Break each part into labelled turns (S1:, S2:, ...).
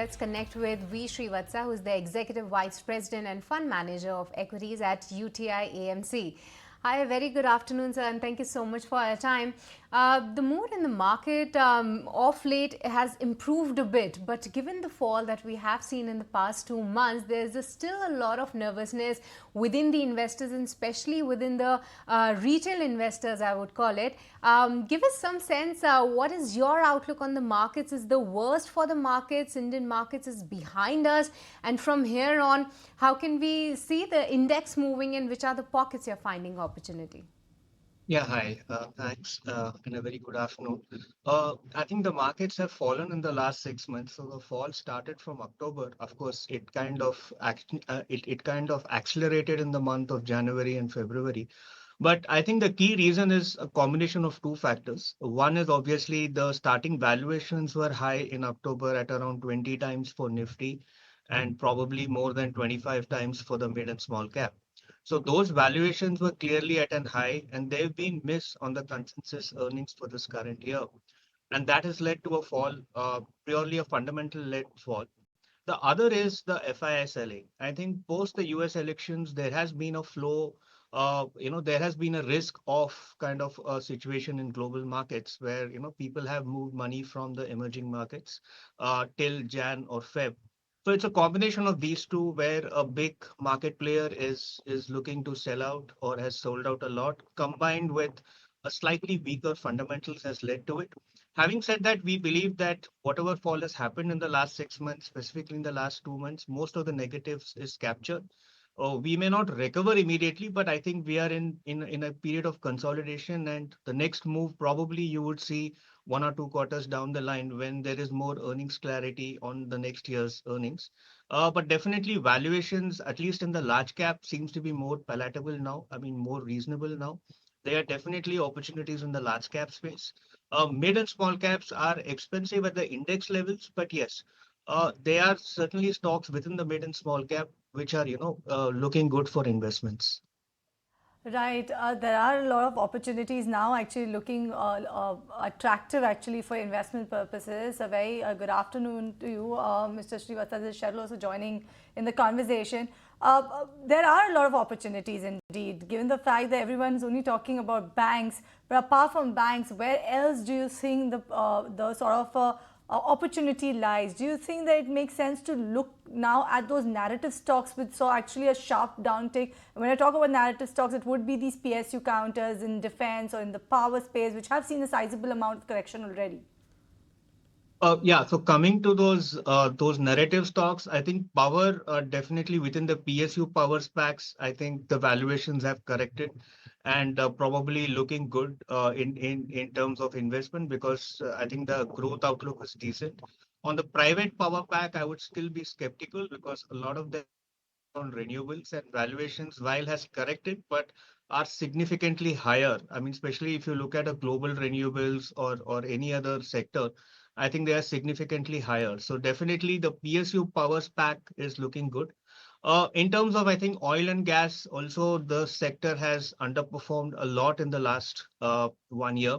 S1: let's connect with Srivatsa, who is the Executive Vice President and Fund Manager of Equities at UTI AMC. Hi, a very good afternoon, sir, and thank you so much for your time. The mood in the market of late has improved a bit, but given the fall that we have seen in the past 2 months, there's still a lot of nervousness within the investors and especially within the retail investors, I would call it. Give us some sense, what is your outlook on the markets? Is the worst for the markets? Indian markets is behind us, and from here on, how can we see the index moving and which are the pockets you're finding opportunity?
S2: Yeah, hi. Thanks, and a very good afternoon. I think the markets have fallen in the last 6 months. So the fall started from October. Of course, it kind of accelerated in the month of January and February. But I think the key reason is a combination of two factors. One is obviously the starting valuations were high in October at around 20 times for Nifty and probably more than 25 times for the mid and small cap. So those valuations were clearly at an high, and they've been missed on the consensus earnings for this current year. And that has led to a fall, purely a fundamental led fall. The other is the FISLA. I think post the US elections, there has been a flow, there has been a risk of kind of a situation in global markets where, people have moved money from the emerging markets till Jan or Feb. So it's a combination of these two where a big market player is looking to sell out or has sold out a lot, combined with a slightly weaker fundamentals has led to it. Having said that, we believe that whatever fall has happened in the last 6 months, specifically in the last 2 months, most of the negatives is captured. We may not recover immediately, but I think we are in a period of consolidation, and the next move probably you would see 1 or 2 quarters down the line when there is more earnings clarity on the next year's earnings. But definitely valuations, at least in the large cap, seems to be more palatable now. I mean, more reasonable now. There are definitely opportunities in the large cap space. Mid and small caps are expensive at the index levels, but yes, they are certainly stocks within the mid and small cap which are, looking good for investments.
S3: Right. There are a lot of opportunities now actually looking attractive actually for investment purposes. A very good afternoon to you, Mr. Srivatsa. This is Cheryl also joining in the conversation. There are a lot of opportunities indeed, given the fact that everyone's only talking about banks. But apart from banks, where else do you think the sort of opportunity lies? Do you think that it makes sense to look now at those narrative stocks which saw actually a sharp downtick? When I talk about narrative stocks, it would be these PSU counters in defense or in the power space, which have seen a sizable amount of correction already.
S2: Yeah, so coming to those narrative stocks, I think power definitely within the PSU power specs, I think the valuations have corrected and probably looking good in terms of investment because I think the growth outlook is decent. On the private power pack, I would still be skeptical because a lot of them on renewables and valuations while has corrected but are significantly higher. I mean, especially if you look at a global renewables or any other sector, I think they are significantly higher. So definitely the PSU power pack is looking good. In terms of, I think, oil and gas, also the sector has underperformed a lot in the last 1 year.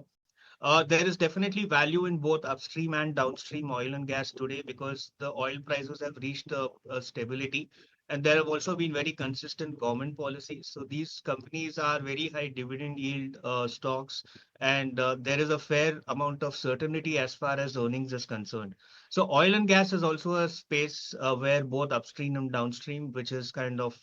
S2: There is definitely value in both upstream and downstream oil and gas today because the oil prices have reached a stability. And there have also been very consistent government policies. So these companies are very high dividend yield stocks, and there is a fair amount of certainty as far as earnings is concerned. So oil and gas is also a space where both upstream and downstream, which is kind of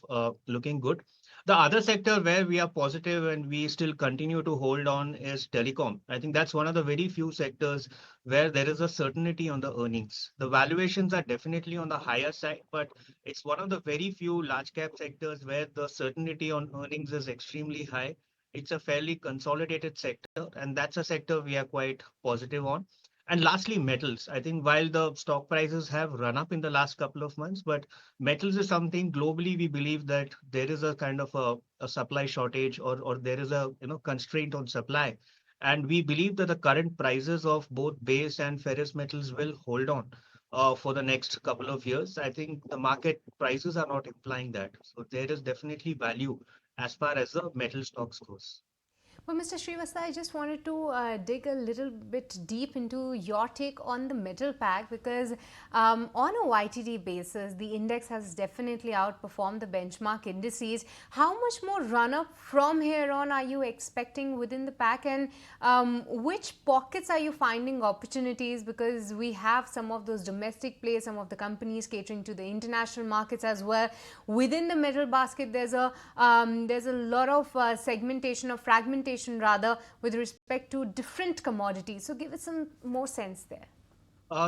S2: looking good. The other sector where we are positive and we still continue to hold on is telecom. I think that's one of the very few sectors where there is a certainty on the earnings. The valuations are definitely on the higher side, but it's one of the very few large cap sectors where the certainty on earnings is extremely high. It's a fairly consolidated sector, and that's a sector we are quite positive on. And lastly, metals. I think while the stock prices have run up in the last couple of months, but metals is something globally we believe that there is a kind of a supply shortage or there is a constraint on supply. And we believe that the current prices of both base and ferrous metals will hold on for the next couple of years. I think the market prices are not implying that. So there is definitely value as far as the metal stocks goes.
S1: Well, Mr. Srivatsa, I just wanted to dig a little bit deep into your take on the middle pack, because on a YTD basis, the index has definitely outperformed the benchmark indices. How much more run up from here on are you expecting within the pack, and which pockets are you finding opportunities? Because we have some of those domestic plays, some of the companies catering to the international markets as well. Within the middle basket, there's a lot of segmentation or fragmentation rather with respect to different commodities. So give us some more sense there.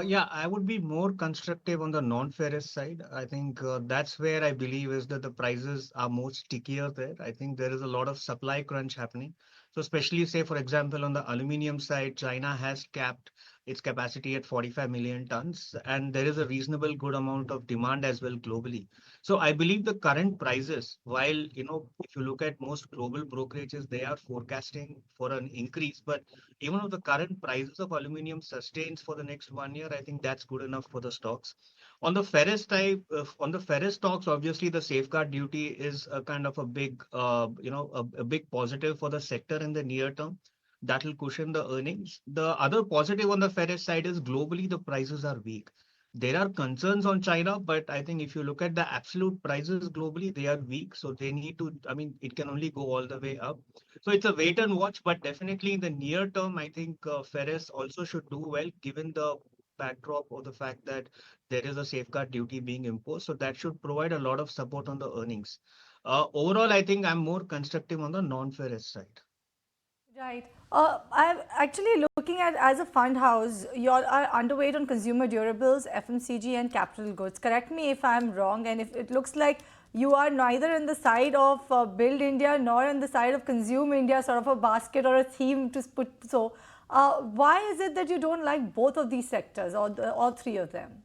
S2: Yeah, I would be more constructive on the non-ferrous side. I think that's where I believe is that the prices are more stickier there. I think there is a lot of supply crunch happening. So especially say, for example, on the aluminum side, China has capped its capacity at 45 million tons, and there is a reasonable good amount of demand as well globally. So I believe the current prices, while, if you look at most global brokerages, they are forecasting for an increase, but even if the current prices of aluminum sustains for the next 1 year, I think that's good enough for the stocks. On the ferrous type, on the ferrous stocks, obviously the safeguard duty is a kind of a big, a big positive for the sector in the near term. That will cushion the earnings. The other positive on the ferrous side is globally the prices are weak. There are concerns on China, but I think if you look at the absolute prices globally, they are weak. So they need to, I mean, it can only go all the way up. So it's a wait and watch, but definitely in the near term, I think ferrous also should do well given the backdrop of the fact that there is a safeguard duty being imposed. So that should provide a lot of support on the earnings. Overall, I think I'm more constructive on the non-ferrous side.
S3: Right. I'm actually looking at, as a fund house, you all are underweight on consumer durables, FMCG, and capital goods. Correct me if I'm wrong, and if it looks like you are neither on the side of Build India nor on the side of Consume India, sort of a basket or a theme to put. So, why is it that you don't like both of these sectors, or all three of them?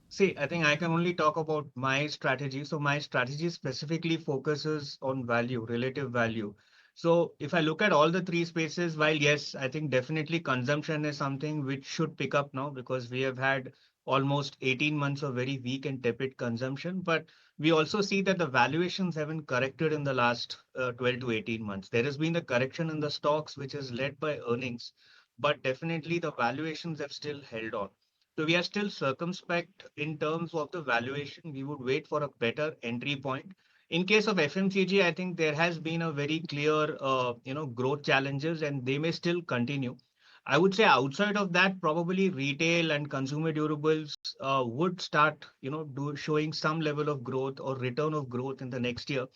S2: See, I think I can only talk about my strategy. So my strategy specifically focuses on value, relative value. So if I look at all the three spaces, while yes, I think definitely consumption is something which should pick up now because we have had almost 18 months of very weak and tepid consumption. But we also see that the valuations haven't corrected in the last 12 to 18 months. There has been a correction in the stocks, which is led by earnings, but definitely the valuations have still held on. So we are still circumspect in terms of the valuation. We would wait for a better entry point. In case of FMCG, I think there has been a very clear, growth challenges, and they may still continue. I would say outside of that, probably retail and consumer durables would start, showing some level of growth or return of growth in the next year.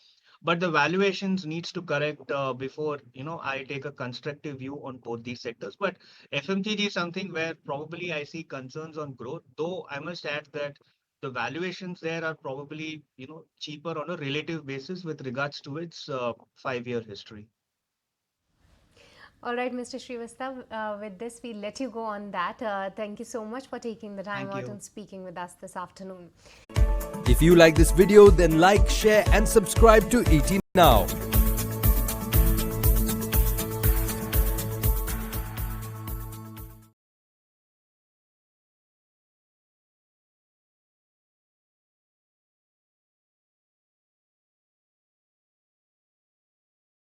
S2: But the valuations needs to correct before, I take a constructive view on both these sectors. But FMCG is something where probably I see concerns on growth, though I must add that the valuations there are probably, cheaper on a relative basis with regards to its 5-year history.
S1: All right, Mr. Srivatsa, with this, we let you go on that. Thank you so much for taking the time
S2: Thank
S1: out
S2: you.
S1: and speaking with us this afternoon.
S4: If you like this video, then like, share and subscribe to ET Now.